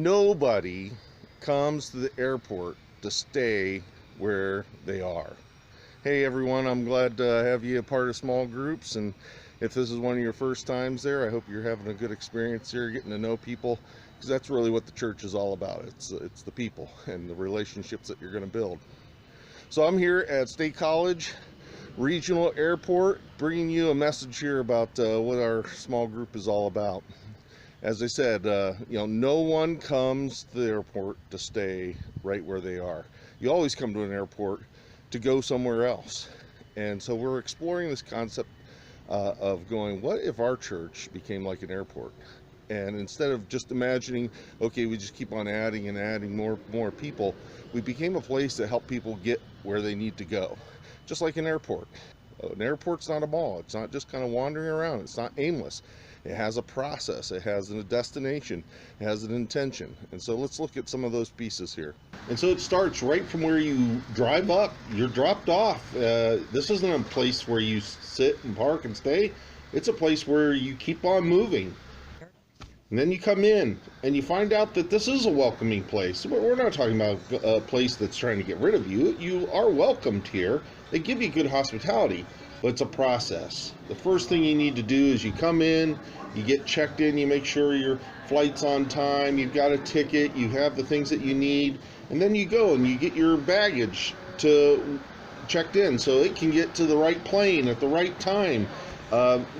Nobody comes to the airport to stay where they are. Hey everyone, I'm glad to have you a part of small groups, and if this is one of your first times there, I hope you're having a good experience here, getting to know people, because that's really what the church is all about. It's the people and the relationships that you're going to build. So I'm here at State College Regional Airport, bringing you a message here about what our small group is all about. As I said, no one comes to the airport to stay right where they are. You always come to an airport to go somewhere else. And so we're exploring this concept of going, what if our church became like an airport? And instead of just imagining, okay, we just keep on adding and adding more people, we became a place to help people get where they need to go. Just like an airport. An airport's not a mall. It's not just kind of wandering around. It's not aimless. It has a process. It has a destination. It has an intention. And so let's look at some of those pieces here. And so it starts right from where you drive up. You're dropped off. This isn't a place where you sit and park and stay. It's a place where you keep on moving. And then you come in and you find out that this is a welcoming place. We're not talking about a place that's trying to get rid of you. You are welcomed here. They give you good hospitality, but it's a process. The first thing you need to do is you come in, you get checked in, you make sure your flight's on time, you've got a ticket, you have the things that you need, and then you go and you get your baggage checked in so it can get to the right plane at the right time.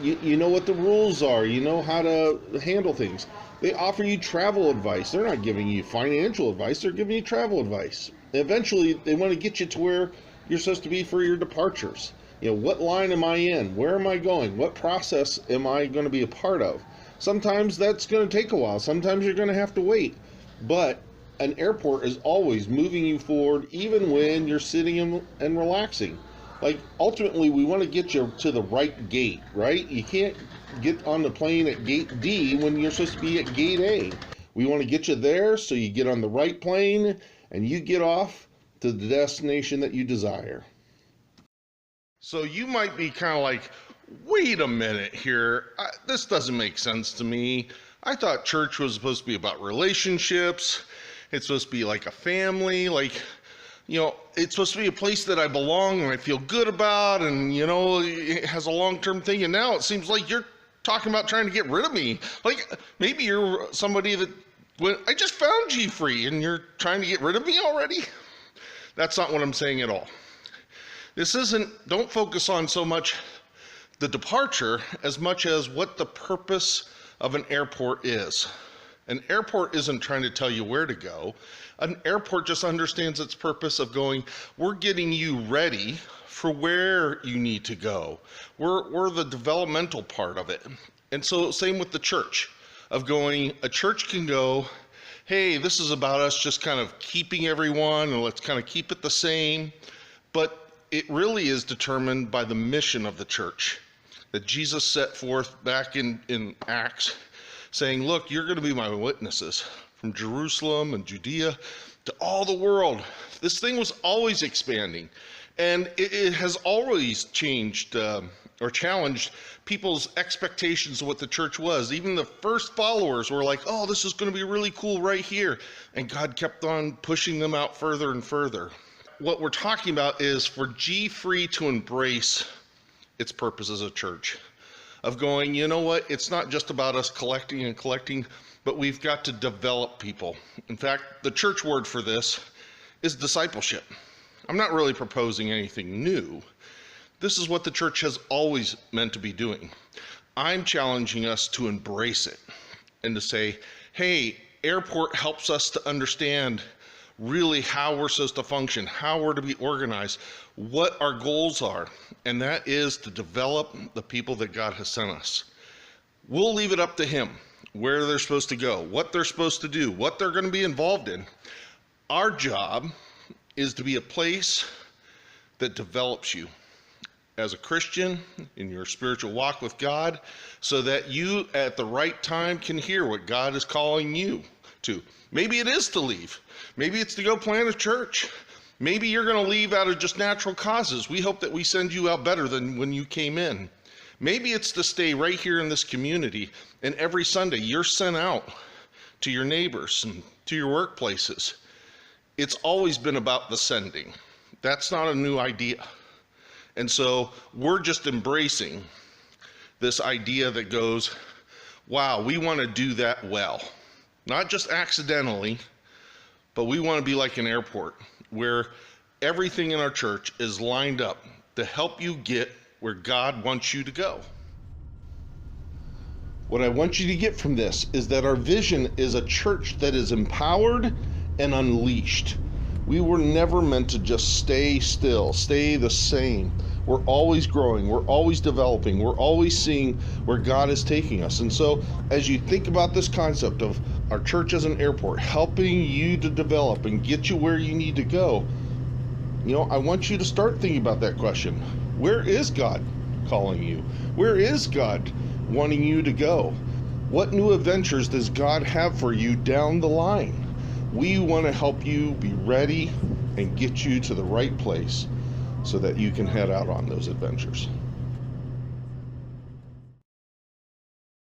You know what the rules are, you know how to handle things. They offer you travel advice. They're not giving you financial advice, they're giving you travel advice. And eventually they want to get you to where you're supposed to be for your departures. You know, what line am I in? Where am I going? What process am I going to be a part of? Sometimes that's going to take a while. Sometimes you're going to have to wait. But an airport is always moving you forward, even when you're sitting and relaxing. Like, ultimately, we want to get you to the right gate, right? You can't get on the plane at gate D when you're supposed to be at gate A. We want to get you there so you get on the right plane and you get off to the destination that you desire. So you might be kind of like, wait a minute here, this doesn't make sense to me. I thought church was supposed to be about relationships. It's supposed to be like a family, it's supposed to be a place that I belong and I feel good about, and it has a long-term thing. And now it seems like you're talking about trying to get rid of me. Like maybe you're somebody that I just found G-free and you're trying to get rid of me already. That's not what I'm saying at all. Don't focus on so much the departure as much as what the purpose of an airport is. An airport isn't trying to tell you where to go. An airport just understands its purpose of going, we're getting you ready for where you need to go. We're the developmental part of it. And so same with the church, of going, a church can go, hey, this is about us just kind of keeping everyone and let's kind of keep it the same. But it really is determined by the mission of the church that Jesus set forth back in Acts, saying, look, you're going to be my witnesses from Jerusalem and Judea to all the world. This thing was always expanding, and it has always changed or challenged people's expectations of what the church was. Even the first followers were like, oh, this is going to be really cool right here. And God kept on pushing them out further and further. What we're talking about is for G-Free to embrace its purpose as a church. Of going, you know what, it's not just about us collecting and collecting, but we've got to develop people. In fact, the church word for this is discipleship. I'm not really proposing anything new. This is what the church has always meant to be doing. I'm challenging us to embrace it and to say, hey, airport helps us to understand really how we're supposed to function, how we're to be organized, what our goals are, and that is to develop the people that God has sent us. We'll leave it up to Him, where they're supposed to go, what they're supposed to do, what they're going to be involved in. Our job is to be a place that develops you as a Christian in your spiritual walk with God, so that you at the right time can hear what God is calling you to. Maybe it is to leave. Maybe it's to go plant a church. Maybe you're going to leave out of just natural causes. We hope that we send you out better than when you came in. Maybe it's to stay right here in this community, and every Sunday you're sent out to your neighbors, and to your workplaces. It's always been about the sending. That's not a new idea. And so we're just embracing this idea that goes, wow, we want to do that well. Not just accidentally, but we want to be like an airport where everything in our church is lined up to help you get where God wants you to go. What I want you to get from this is that our vision is a church that is empowered and unleashed. We were never meant to just stay still, stay the same. We're always growing, we're always developing, we're always seeing where God is taking us. And so as you think about this concept of our church as an airport, helping you to develop and get you where you need to go, I want you to start thinking about that question. Where is God calling you? Where is God wanting you to go? What new adventures does God have for you down the line? We want to help you be ready and get you to the right place so that you can head out on those adventures.